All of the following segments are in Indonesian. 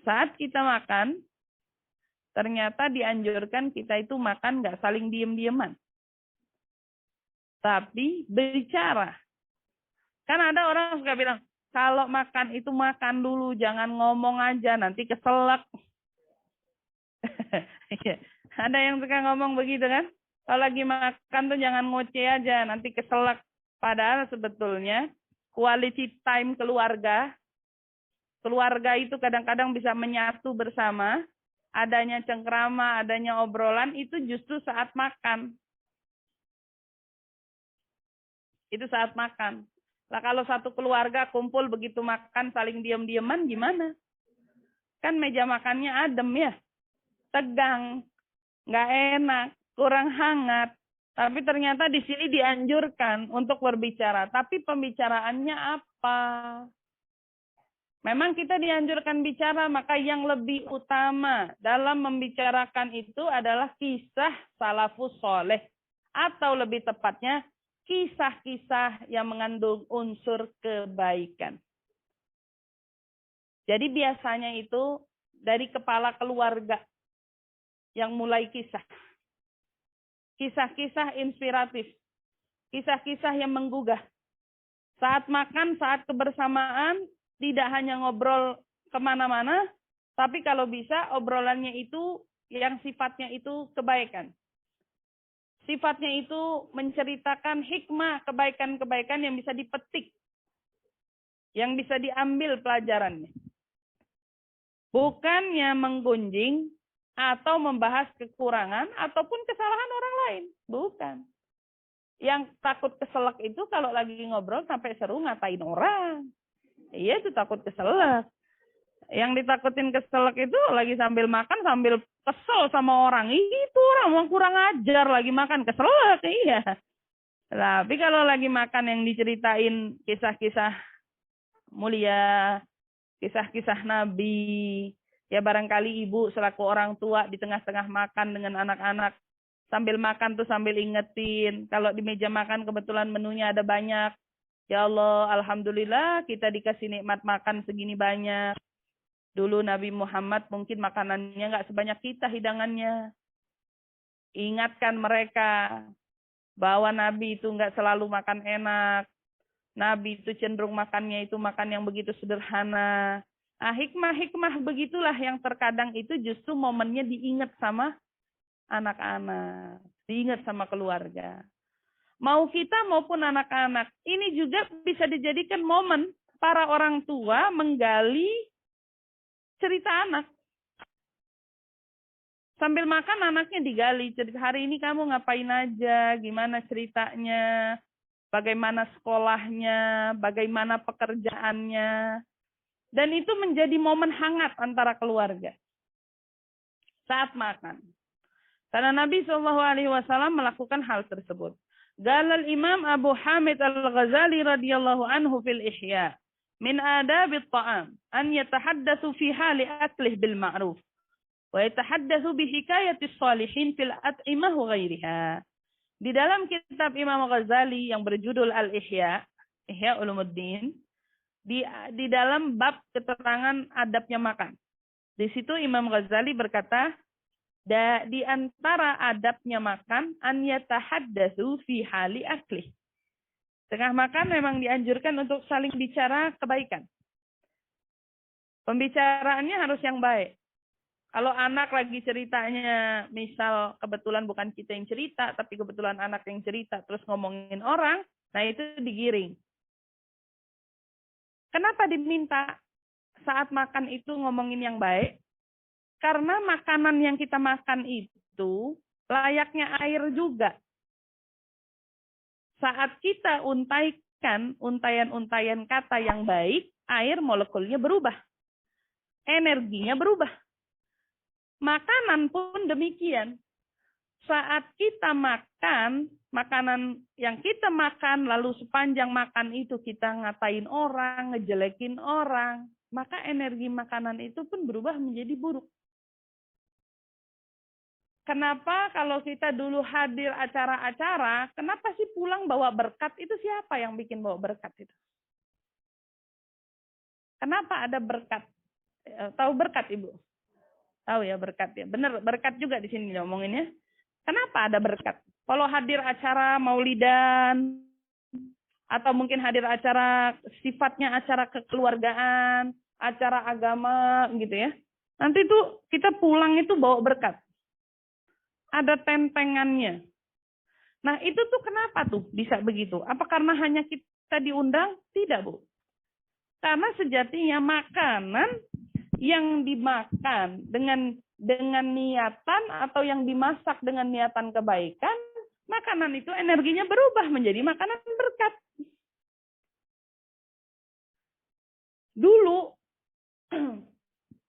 saat kita makan, ternyata dianjurkan kita itu makan nggak saling diem-dieman. Tapi berbicara. Kan ada orang suka bilang, kalau makan itu makan dulu, jangan ngomong aja, nanti keselak. Ada yang suka ngomong begitu kan? Kalau lagi makan tuh jangan ngoceh aja, nanti keselak. Padahal sebetulnya quality time keluarga itu kadang-kadang bisa menyatu bersama. Adanya cengkrama, adanya obrolan, itu justru saat makan. Itu saat makan. Lah kalau satu keluarga kumpul begitu makan saling diam-diaman gimana? Kan meja makannya adem ya. Tegang, nggak enak, kurang hangat. Tapi ternyata di sini dianjurkan untuk berbicara. Tapi pembicaraannya apa? Memang kita dianjurkan bicara, maka yang lebih utama dalam membicarakan itu adalah kisah salafus soleh. Atau lebih tepatnya, kisah-kisah yang mengandung unsur kebaikan. Jadi biasanya itu dari kepala keluarga yang mulai kisah. Kisah-kisah inspiratif. Kisah-kisah yang menggugah. Saat makan, saat kebersamaan, tidak hanya ngobrol kemana-mana, tapi kalau bisa obrolannya itu yang sifatnya itu kebaikan. Sifatnya itu menceritakan hikmah, kebaikan-kebaikan yang bisa dipetik. Yang bisa diambil pelajarannya. Bukannya menggunjing, atau membahas kekurangan ataupun kesalahan orang lain. Bukan. Yang takut keselak itu kalau lagi ngobrol sampai seru ngatain orang. Iya itu takut keselak. Yang ditakutin keselak itu lagi sambil makan sambil kesel sama orang. Itu orang mau kurang ajar lagi makan keselak. Iya. Tapi kalau lagi makan yang diceritain kisah-kisah mulia, kisah-kisah Nabi, ya barangkali ibu selaku orang tua di tengah-tengah makan dengan anak-anak. Sambil makan tuh sambil ingetin. Kalau di meja makan kebetulan menunya ada banyak. Ya Allah, alhamdulillah kita dikasih nikmat makan segini banyak. Dulu Nabi Muhammad mungkin makanannya nggak sebanyak kita hidangannya. Ingatkan mereka bahwa Nabi itu nggak selalu makan enak. Nabi itu cenderung makannya itu makan yang begitu sederhana. Nah, hikmah-hikmah begitulah yang terkadang itu justru momennya diingat sama anak-anak, diingat sama keluarga. Mau kita maupun anak-anak, ini juga bisa dijadikan momen para orang tua menggali cerita anak. Sambil makan anaknya digali, cerita hari ini kamu ngapain aja, gimana ceritanya, bagaimana sekolahnya, bagaimana pekerjaannya. Dan itu menjadi momen hangat antara keluarga saat makan. Karena Nabi SAW melakukan hal tersebut. Galal Imam Abu Hamid Al-Ghazali radhiyallahu anhu fil Ihya min adabit ta'am an yatahaddatsu fi hali aklih bil ma'ruf wa yatahaddatsu bi hikayatis salihin fil at'imah wa ghairiha. Di dalam kitab Imam Ghazali yang berjudul Al-Ihya, Ihya Ulumuddin, di dalam bab keterangan adabnya makan. Di situ Imam Ghazali berkata, di antara adabnya makan, an yatahaddatsu fi hali aklih. Tengah makan memang dianjurkan untuk saling bicara kebaikan. Pembicaraannya harus yang baik. Kalau anak lagi ceritanya, misal kebetulan bukan kita yang cerita, tapi kebetulan anak yang cerita, terus ngomongin orang, nah itu digiring. Kenapa diminta saat makan itu ngomongin yang baik? Karena makanan yang kita makan itu layaknya air juga. Saat kita untaikan untayan-untayan kata yang baik, air molekulnya berubah. Energinya berubah. Makanan pun demikian. Saat kita makan, makanan yang kita makan, lalu sepanjang makan itu kita ngatain orang, ngejelekin orang, maka energi makanan itu pun berubah menjadi buruk. Kenapa kalau kita dulu hadir acara-acara, kenapa sih pulang bawa berkat? Itu siapa yang bikin bawa berkat itu? Kenapa ada berkat? Tahu berkat Ibu? Tahu ya berkat ya. Benar, berkat juga di sini ngomonginnya. Kenapa ada berkat? Kalau hadir acara maulidan, atau mungkin hadir acara sifatnya acara kekeluargaan, acara agama gitu ya. Nanti tuh kita pulang itu bawa berkat. Ada tentengannya. Nah itu tuh kenapa tuh bisa begitu? Apa karena hanya kita diundang? Tidak Bu. Karena sejatinya makanan yang dimakan dengan niatan atau yang dimasak dengan niatan kebaikan, makanan itu energinya berubah menjadi makanan berkat. Dulu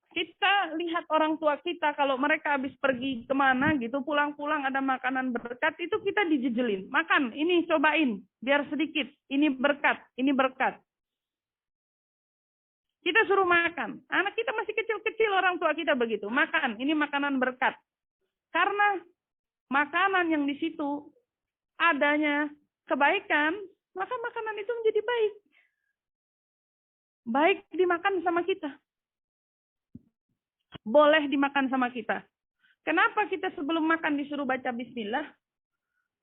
kita lihat orang tua kita kalau mereka habis pergi kemana gitu, pulang-pulang ada makanan berkat, itu kita dijejelin. Makan, ini cobain, biar sedikit. Ini berkat, ini berkat. Kita suruh makan. Anak kita masih kecil-kecil, orang tua kita begitu. Makan, ini makanan berkat. Karena makanan yang di situ adanya kebaikan, maka makanan itu menjadi baik. Baik dimakan sama kita. Boleh dimakan sama kita. Kenapa kita sebelum makan disuruh baca bismillah?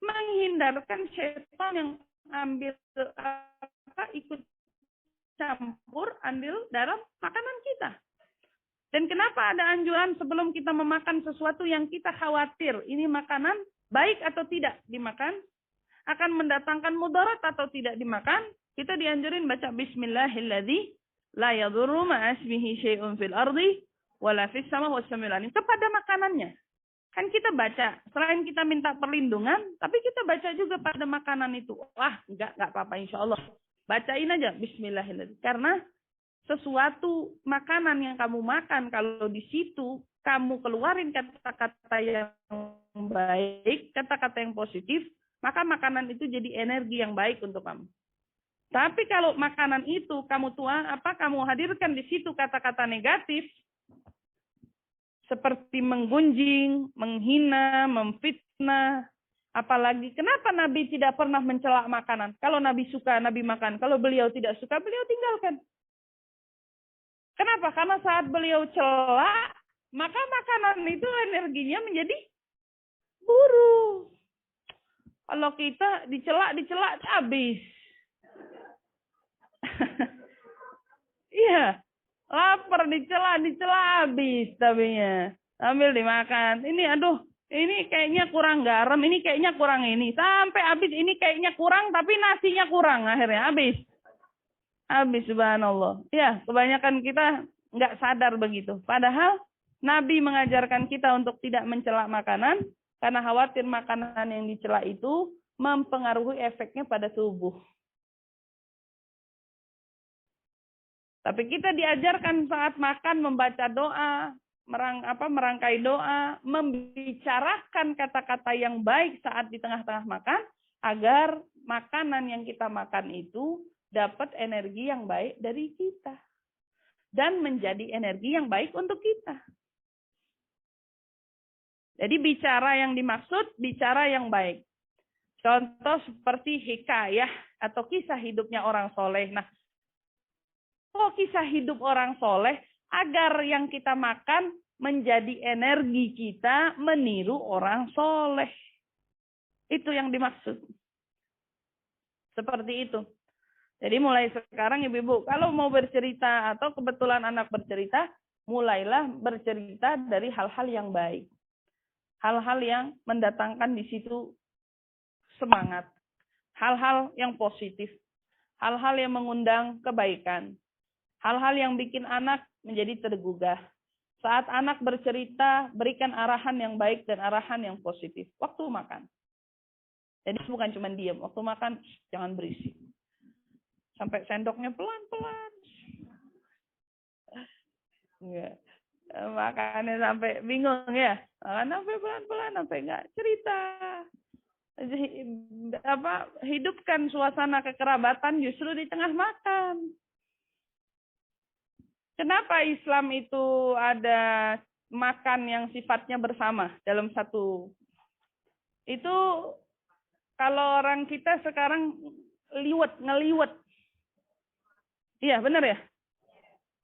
Menghindarkan setan yang ambil ikut campur andil dalam makanan kita. Dan kenapa ada anjuran sebelum kita memakan sesuatu yang kita khawatir ini makanan baik atau tidak dimakan, akan mendatangkan mudarat atau tidak dimakan, kita dianjurin baca bismillahilladzi la yadurru ma'asmihi syai'un fil ardi wala fis sama wassamil alim kepada makanannya. Kan kita baca, selain kita minta perlindungan, tapi kita baca juga pada makanan itu. Wah, enggak apa-apa insyaallah. Bacain aja bismillahirrahmanirrahim. Karena sesuatu makanan yang kamu makan, kalau di situ kamu keluarin kata-kata yang baik, kata-kata yang positif, maka makanan itu jadi energi yang baik untuk kamu. Tapi kalau makanan itu kamu hadirkan di situ kata-kata negatif, seperti menggunjing, menghina, memfitnah, apalagi kenapa Nabi tidak pernah mencela makanan? Kalau Nabi suka, Nabi makan. Kalau beliau tidak suka, beliau tinggalkan. Kenapa? Karena saat beliau cela, maka makanan itu energinya menjadi buruk. Kalau kita dicela habis. Iya. Lapar dicela habis tabinya. Ambil dimakan. Ini kayaknya kurang garam, ini kayaknya kurang ini. Sampai habis ini kayaknya kurang tapi nasinya kurang akhirnya habis. Habis subhanallah. Ya, kebanyakan kita nggak sadar begitu. Padahal Nabi mengajarkan kita untuk tidak mencela makanan karena khawatir makanan yang dicela itu mempengaruhi efeknya pada tubuh. Tapi kita diajarkan saat makan membaca doa, merangkai doa, membicarakan kata-kata yang baik saat di tengah-tengah makan, agar makanan yang kita makan itu dapat energi yang baik dari kita. Dan menjadi energi yang baik untuk kita. Jadi bicara yang dimaksud, bicara yang baik. Contoh seperti hikayah atau kisah hidupnya orang soleh. Nah, kisah hidup orang soleh agar yang kita makan menjadi energi kita meniru orang soleh. Itu yang dimaksud. Seperti itu. Jadi mulai sekarang ibu-ibu, kalau mau bercerita atau kebetulan anak bercerita, mulailah bercerita dari hal-hal yang baik. Hal-hal yang mendatangkan di situ semangat. Hal-hal yang positif. Hal-hal yang mengundang kebaikan. Hal-hal yang bikin anak menjadi tergugah. Saat anak bercerita, berikan arahan yang baik dan arahan yang positif. Waktu makan. Jadi bukan cuma diam. Waktu makan, jangan berisik. Sampai sendoknya pelan-pelan. Ya. Makannya sampai bingung ya. Makan sampai pelan-pelan, sampai nggak cerita. Hidupkan suasana kekerabatan justru di tengah makan. Kenapa Islam itu ada makan yang sifatnya bersama dalam satu? Itu kalau orang kita sekarang ngeliwet. Iya, benar ya?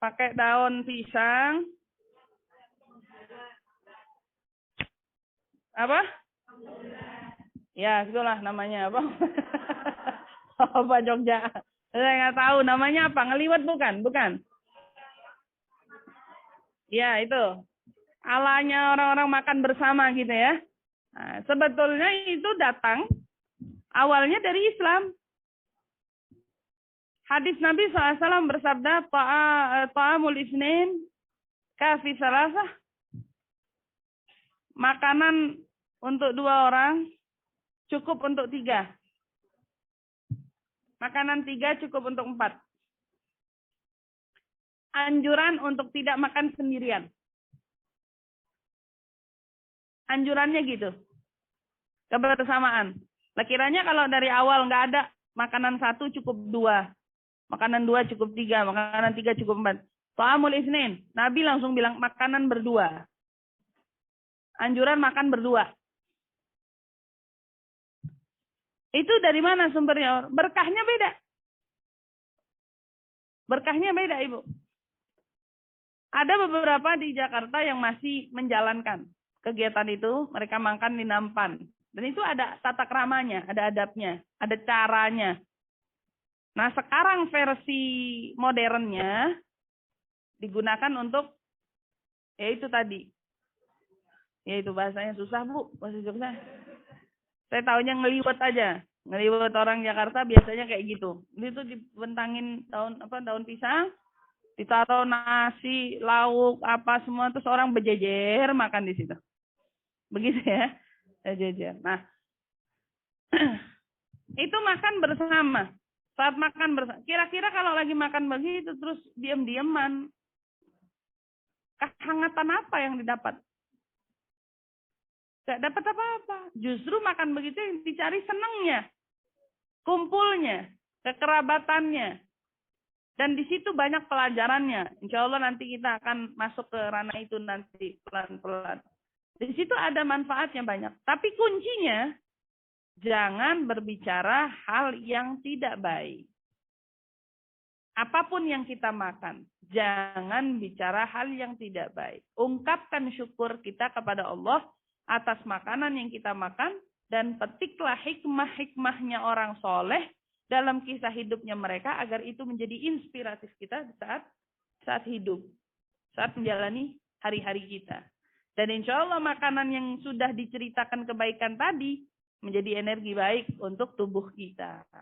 pakai daun pisang. Apa? Ya, itulah namanya apa? Apa Jogja? Saya nggak tahu namanya apa. Ngeliwet bukan? Bukan. Ya, itu. Alanya orang-orang makan bersama gitu ya. Nah, sebetulnya itu datang awalnya dari Islam. Hadis Nabi SAW bersabda, ta'amul isnin kafi salasah. Makanan untuk 2 orang cukup untuk 3. Makanan 3 cukup untuk 4. Anjuran untuk tidak makan sendirian. Anjurannya gitu. Kebersamaan. Lah kiranya kalau dari awal nggak ada, makanan 1 cukup 2. Makanan 2 cukup 3. Makanan 3 cukup 4. Ta'amul isnin. Nabi langsung bilang makanan berdua. Anjuran makan berdua. Itu dari mana sumbernya? Berkahnya beda. Berkahnya beda, Ibu. Ada beberapa di Jakarta yang masih menjalankan kegiatan itu. Mereka makan di nampan. Dan itu ada tata keramanya, ada adabnya, ada caranya. Nah, sekarang versi modernnya digunakan untuk yaitu tadi. Yaitu bahasanya susah, Bu. Bahasa Jogja. Saya tahunya ngeliwet aja. Ngeliwet orang Jakarta biasanya kayak gitu. Itu dibentangin daun pisang, ditaruh nasi, lauk, apa semua, terus orang berjejer makan di situ. Begitu ya. Berjejer. Nah, itu makan bersama. Saat makan bersama. Kira-kira kalau lagi makan begitu terus diam-diaman, kehangatan apa yang didapat? Gak dapat apa-apa. Justru makan begitu yang dicari senangnya, kumpulnya, kekerabatannya. Dan di situ banyak pelajarannya. Insya Allah nanti kita akan masuk ke ranah itu nanti pelan-pelan. Di situ ada manfaatnya banyak. Tapi kuncinya, jangan berbicara hal yang tidak baik. Apapun yang kita makan, jangan bicara hal yang tidak baik. Ungkapkan syukur kita kepada Allah atas makanan yang kita makan, dan petiklah hikmah-hikmahnya orang soleh dalam kisah hidupnya mereka, agar itu menjadi inspiratif kita saat hidup, saat menjalani hari-hari kita. Dan insya Allah makanan yang sudah diceritakan kebaikan tadi menjadi energi baik untuk tubuh kita.